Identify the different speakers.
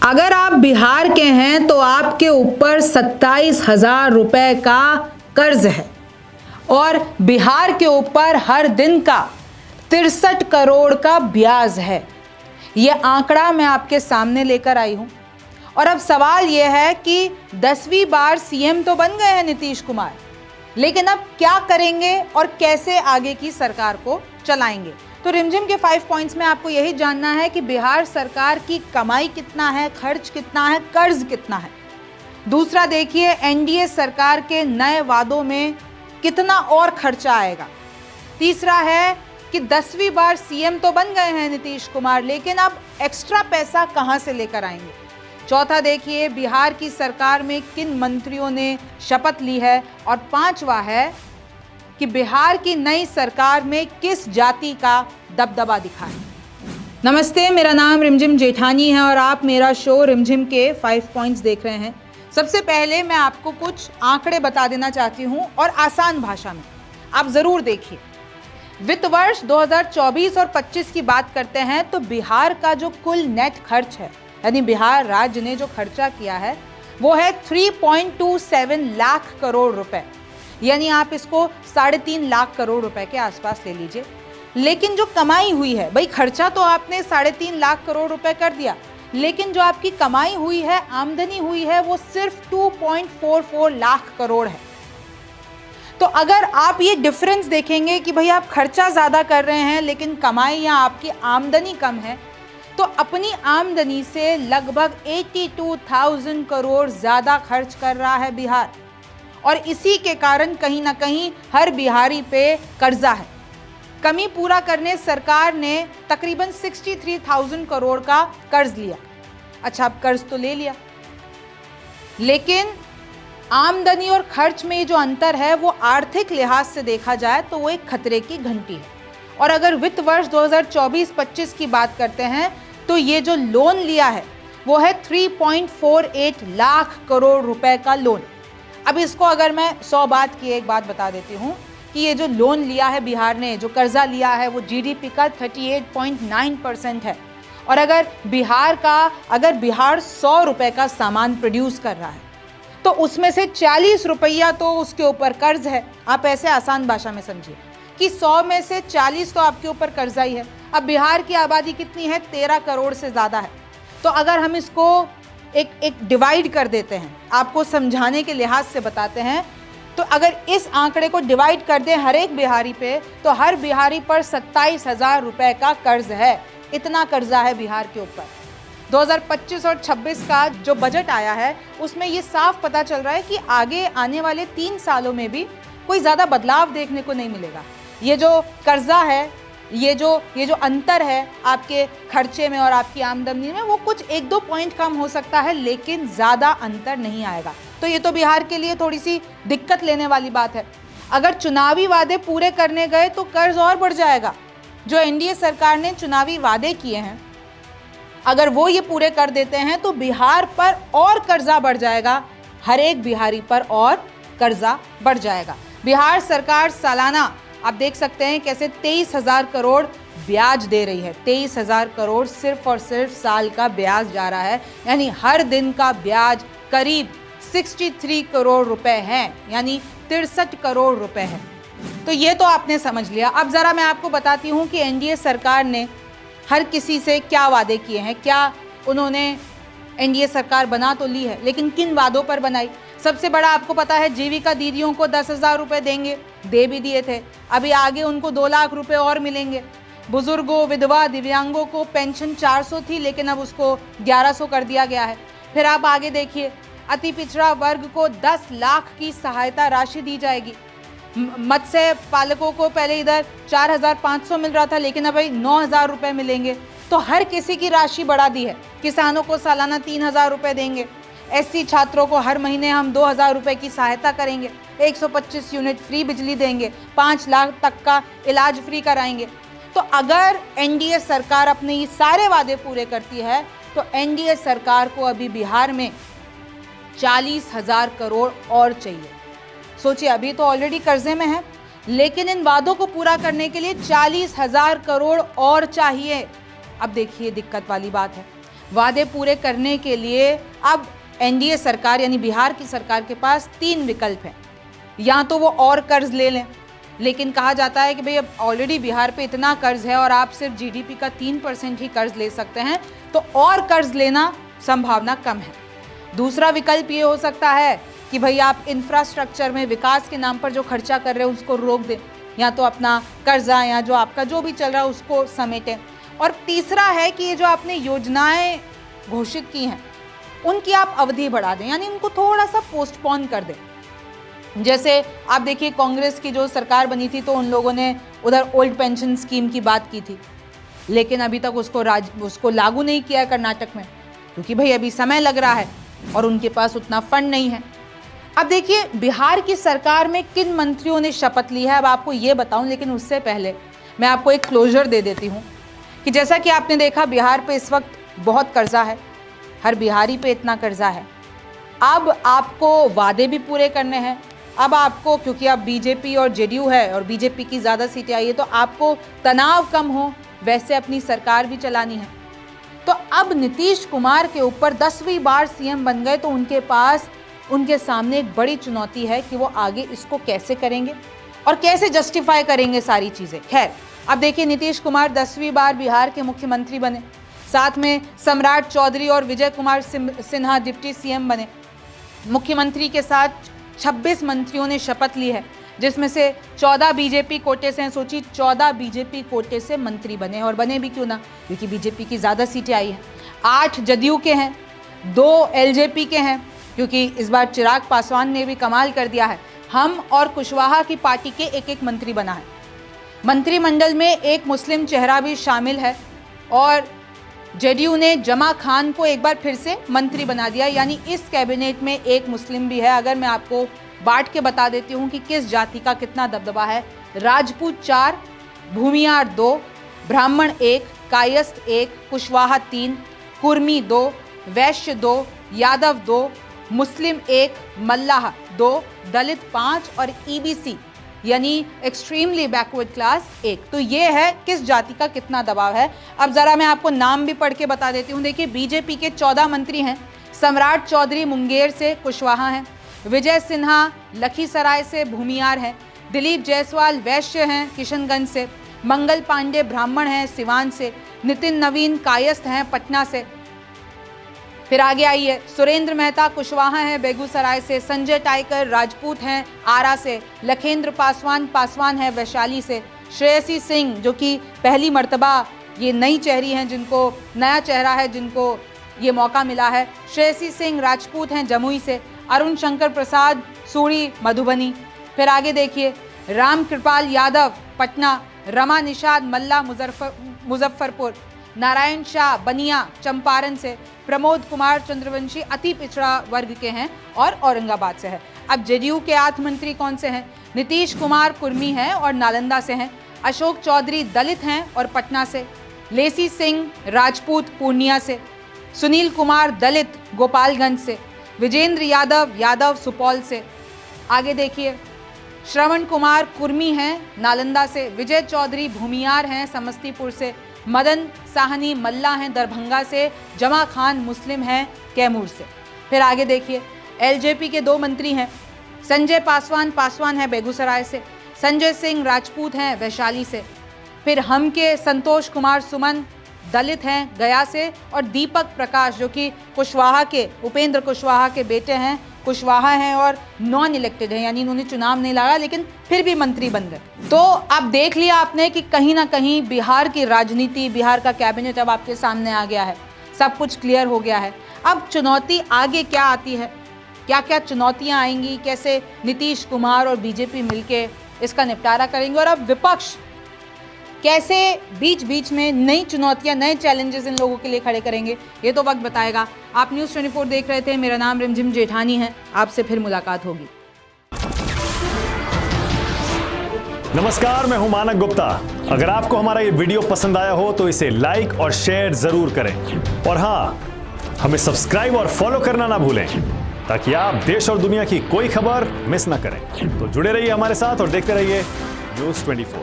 Speaker 1: अगर आप बिहार के हैं तो आपके ऊपर 27,000 रुपए का कर्ज है और बिहार के ऊपर हर दिन का 63 करोड़ का ब्याज है। यह आंकड़ा मैं आपके सामने लेकर आई हूं। और अब सवाल यह है कि 10वीं बार सीएम तो बन गए हैं नीतीश कुमार, लेकिन अब क्या करेंगे और कैसे आगे की सरकार को चलाएंगे। तो रिमझिम के 5 पॉइंट्स में आपको यही जानना है कि बिहार सरकार की कमाई कितना है, खर्च कितना है, कर्ज कितना है। दूसरा देखिए, एनडीए सरकार के नए वादों में कितना और खर्चा आएगा। तीसरा है कि 10वीं बार सीएम तो बन गए हैं नीतीश कुमार, लेकिन अब एक्स्ट्रा पैसा कहां से लेकर आएंगे। चौथा देखिए, बिहार की सरकार में किन मंत्रियों ने शपथ ली है। और पांचवा है कि बिहार की नई सरकार में किस जाति का दबदबा दिखा है। नमस्ते, मेरा नाम रिमझिम जेठानी है और आप मेरा शो रिमझिम के 5 पॉइंट्स देख रहे हैं। सबसे पहले मैं आपको कुछ आंकड़े बता देना चाहती हूं और आसान भाषा में आप जरूर देखिए। वित्त वर्ष 2024 और 25 की बात करते हैं तो बिहार का जो कुल नेट खर्च है, यानी बिहार राज्य ने जो खर्चा किया है, वो है 3.27 लाख करोड़ रुपए, यानी आप इसको 3.5 लाख करोड़ रुपए के आसपास ले लीजिए। लेकिन जो कमाई हुई है, भाई खर्चा तो आपने 3.5 लाख करोड़ रुपए कर दिया, लेकिन जो आपकी कमाई हुई है, आमदनी हुई है, वो सिर्फ 2.44 लाख करोड़ है। तो अगर आप ये डिफरेंस देखेंगे कि भाई आप खर्चा ज़्यादा कर रहे हैं लेकिन कमाई या आपकी आमदनी कम है, तो अपनी आमदनी से लगभग 82,000 करोड़ ज़्यादा खर्च कर रहा है बिहार। और इसी के कारण कहीं ना कहीं हर बिहारी पे कर्जा है। कमी पूरा करने सरकार ने तकरीबन 63,000 करोड़ का कर्ज लिया। अच्छा, अब कर्ज तो ले लिया, लेकिन आमदनी और खर्च में जो अंतर है वो आर्थिक लिहाज से देखा जाए तो वो एक खतरे की घंटी है। और अगर वित्त वर्ष 2024-25 की बात करते हैं तो ये जो लोन लिया है वो है 3.48 लाख करोड़ रुपए का लोन। अब इसको अगर मैं 100 बात की एक बात बता देती हूँ कि ये जो लोन लिया है बिहार ने, जो कर्जा लिया है, वो जीडीपी का 38.9% है। और अगर बिहार 100 रुपए का सामान प्रोड्यूस कर रहा है तो उसमें से 40 रुपया तो उसके ऊपर कर्ज है। आप ऐसे आसान भाषा में समझिए कि 100 में से 40 तो आपके ऊपर कर्जा ही है। अब बिहार की आबादी कितनी है? 13 करोड़ से ज़्यादा है। तो अगर हम इसको एक डिवाइड कर देते हैं, आपको समझाने के लिहाज से बताते हैं, तो अगर इस आंकड़े को डिवाइड कर दें हर एक बिहारी पे, तो हर बिहारी पर 27,000 रुपए का कर्ज है। इतना कर्जा है बिहार के ऊपर। 2025 और 26 का जो बजट आया है उसमें ये साफ पता चल रहा है कि आगे आने वाले 3 सालों में भी कोई ज़्यादा बदलाव देखने को नहीं मिलेगा। ये जो कर्जा है, ये जो अंतर है आपके खर्चे में और आपकी आमदनी में, वो कुछ 1-2 पॉइंट कम हो सकता है, लेकिन ज़्यादा अंतर नहीं आएगा। तो ये तो बिहार के लिए थोड़ी सी दिक्कत लेने वाली बात है। अगर चुनावी वादे पूरे करने गए तो कर्ज और बढ़ जाएगा। जो एनडीए सरकार ने चुनावी वादे किए हैं, अगर वो ये पूरे कर देते हैं तो बिहार पर और कर्जा बढ़ जाएगा, हर एक बिहारी पर और कर्जा बढ़ जाएगा। बिहार सरकार सालाना आप देख सकते हैं कैसे 23,000 करोड़ ब्याज दे रही है। 23,000 करोड़ सिर्फ और सिर्फ साल का ब्याज जा रहा है, यानी हर दिन का ब्याज करीब 63 करोड़ रुपए है, यानी 63 करोड़ रुपए है। तो ये तो आपने समझ लिया। अब ज़रा मैं आपको बताती हूँ कि एनडीए सरकार ने हर किसी से क्या वादे किए हैं। क्या उन्होंने एनडीए सरकार बना तो ली है, लेकिन किन वादों पर बनाई। सबसे बड़ा आपको पता है, जीविका दीदियों को 10,000 रुपये देंगे, दे भी दिए थे। अभी आगे उनको 2 लाख रुपए और मिलेंगे। बुजुर्गों, विधवा, दिव्यांगों को पेंशन 400 थी, लेकिन अब उसको 1100 कर दिया गया है। फिर आप आगे देखिए, अति पिछड़ा वर्ग को 10 लाख की सहायता राशि दी जाएगी। मत्स्य पालकों को पहले इधर 4,500 मिल रहा था, लेकिन अब 9,000 रुपये मिलेंगे। तो हर किसी की राशि बढ़ा दी है। किसानों को सालाना 3,000 रुपये देंगे। एससी छात्रों को हर महीने हम 2,000 रुपये की सहायता करेंगे। 125 यूनिट फ्री बिजली देंगे। 5 लाख तक का इलाज फ्री कराएंगे। तो अगर एनडीए सरकार अपने ये सारे वादे पूरे करती है तो एनडीए सरकार को अभी बिहार में 40,000 करोड़ और चाहिए। सोचिए, अभी तो ऑलरेडी कर्जे में है, लेकिन इन वादों को पूरा करने के लिए 40,000 करोड़ और चाहिए। अब देखिए दिक्कत वाली बात है। वादे पूरे करने के लिए अब एनडीए सरकार यानी बिहार की सरकार के पास 3 विकल्प हैं। या तो वो और कर्ज ले लें, लेकिन कहा जाता है कि भाई अब ऑलरेडी बिहार पे इतना कर्ज है और आप सिर्फ जीडीपी का 3% ही कर्ज ले सकते हैं, तो और कर्ज लेना संभावना कम है। दूसरा विकल्प ये हो सकता है कि भाई आप इंफ्रास्ट्रक्चर में विकास के नाम पर जो खर्चा कर रहे हैं उसको रोक दें, या तो अपना कर्जा या जो आपका जो भी चल रहा है उसको समेटें। और तीसरा है कि ये जो आपने योजनाएं घोषित की हैं उनकी आप अवधि बढ़ा दें, यानी उनको थोड़ा सा पोस्टपोन कर दें। जैसे आप देखिए कांग्रेस की जो सरकार बनी थी तो उन लोगों ने उधर ओल्ड पेंशन स्कीम की बात की थी, लेकिन अभी तक उसको लागू नहीं किया कर्नाटक में, क्योंकि भाई अभी समय लग रहा है और उनके पास उतना फंड नहीं है। अब देखिए बिहार की सरकार में किन मंत्रियों ने शपथ ली है, अब आपको ये बताऊं, लेकिन उससे पहले मैं आपको एक क्लोजर दे देती हूँ कि जैसा कि आपने देखा बिहार पे इस वक्त बहुत कर्जा है, हर बिहारी पे इतना कर्जा है। अब आपको वादे भी पूरे करने हैं। अब आपको, क्योंकि अब बीजेपी और जेडीयू है और बीजेपी की ज़्यादा सीटें आई है, तो आपको तनाव कम हो वैसे अपनी सरकार भी चलानी है। तो अब नीतीश कुमार के ऊपर 10वीं बार सीएम बन गए, तो उनके सामने एक बड़ी चुनौती है कि वो आगे इसको कैसे करेंगे और कैसे जस्टिफाई करेंगे सारी चीज़ें। खैर, अब देखिए नीतीश कुमार 10वीं बार बिहार के मुख्यमंत्री बने, साथ में सम्राट चौधरी और विजय कुमार सिन्हा डिप्टी सीएम बने। मुख्यमंत्री के साथ 26 मंत्रियों ने शपथ ली है, जिसमें से 14 बीजेपी कोटे से हैं। सोचिए 14 बीजेपी कोटे से मंत्री बने, और बने भी क्यों ना, क्योंकि बीजेपी की ज़्यादा सीटें आई हैं। 8 जदयू के हैं, 2 एलजेपी के हैं, क्योंकि इस बार चिराग पासवान ने भी कमाल कर दिया है, हम और कुशवाहा की पार्टी के एक मंत्री बना है। मंत्रिमंडल में एक मुस्लिम चेहरा भी शामिल है, और जेडीयू ने जमा खान को एक बार फिर से मंत्री बना दिया, यानी इस कैबिनेट में एक मुस्लिम भी है। अगर मैं आपको बांट के बता देती हूँ कि किस जाति का कितना दबदबा है। राजपूत 4, भूमियार 2, ब्राह्मण 1, कायस्थ 1, कुशवाहा 3, कुर्मी 2, वैश्य 2, यादव 2, मुस्लिम 1, मल्लाह 2, दलित 5 और ईबीसी यानी एक्सट्रीमली बैकवर्ड क्लास 1। तो ये है किस जाति का कितना दबाव है। अब ज़रा मैं आपको नाम भी पढ़ के बता देती हूँ। देखिए बीजेपी के 14 मंत्री हैं। सम्राट चौधरी मुंगेर से कुशवाहा हैं, विजय सिन्हा लखीसराय से भूमियार हैं, दिलीप जायसवाल वैश्य हैं किशनगंज से, मंगल पांडे ब्राह्मण हैं सिवान से, नितिन नवीन कायस्थ हैं पटना से। फिर आगे आइए, सुरेंद्र मेहता कुशवाहा हैं बेगूसराय से, संजय टाइकर राजपूत हैं आरा से, लखेंद्र पासवान है वैशाली से, श्रेयसी सिंह जो कि पहली मर्तबा ये नई चेहरी हैं, जिनको नया चेहरा है, जिनको ये मौका मिला है, श्रेयसी सिंह राजपूत हैं जमुई से, अरुण शंकर प्रसाद सूरी मधुबनी। फिर आगे देखिए, राम कृपाल यादव पटना, रमा निषाद मल्ला मुजफ्फरपुर, नारायण शाह बनिया चंपारण से, प्रमोद कुमार चंद्रवंशी अति पिछड़ा वर्ग के हैं और औरंगाबाद से है। अब जेडीयू के 8 मंत्री कौन से हैं? नीतीश कुमार कुर्मी हैं और नालंदा से हैं, अशोक चौधरी दलित हैं और पटना से, लेसी सिंह राजपूत पूर्णिया से, सुनील कुमार दलित गोपालगंज से, विजेंद्र यादव सुपौल से। आगे देखिए, श्रवण कुमार कुर्मी हैं नालंदा से, विजय चौधरी भूमियार हैं समस्तीपुर से, मदन साहनी मल्ला हैं दरभंगा से, जमा खान मुस्लिम हैं कैमूर से। फिर आगे देखिए, एलजेपी के 2 मंत्री हैं, संजय पासवान है बेगूसराय से, संजय सिंह राजपूत हैं वैशाली से। फिर हम के संतोष कुमार सुमन दलित हैं गया से, और दीपक प्रकाश जो कि उपेंद्र कुशवाहा के बेटे हैं, कुशवाहा हैं और नॉन इलेक्टेड हैं, यानी इन्होंने चुनाव नहीं लड़ा लेकिन फिर भी मंत्री बन गए। तो अब देख लिया आपने कि कहीं ना कहीं बिहार की राजनीति, बिहार का कैबिनेट अब आपके सामने आ गया है, सब कुछ क्लियर हो गया है। अब चुनौती आगे क्या आती है, क्या क्या चुनौतियां आएंगी, कैसे नीतीश कुमार और बीजेपी मिलके इसका निपटारा करेंगे, और अब विपक्ष कैसे बीच बीच में नई चुनौतियां, नए चैलेंजेस इन लोगों के लिए खड़े करेंगे, ये तो वक्त बताएगा। आप न्यूज़ 24 देख रहे थे, मेरा नाम रिमझिम जेठानी है, आपसे फिर मुलाकात होगी।
Speaker 2: नमस्कार, मैं हूं मानक गुप्ता। अगर आपको हमारा ये वीडियो पसंद आया हो तो इसे लाइक और शेयर जरूर करें, और हाँ, हमें सब्सक्राइब और फॉलो करना ना भूलें, ताकि आप देश और दुनिया की कोई खबर मिस ना करें। तो जुड़े रहिए हमारे साथ और देखते रहिए न्यूज़ 24।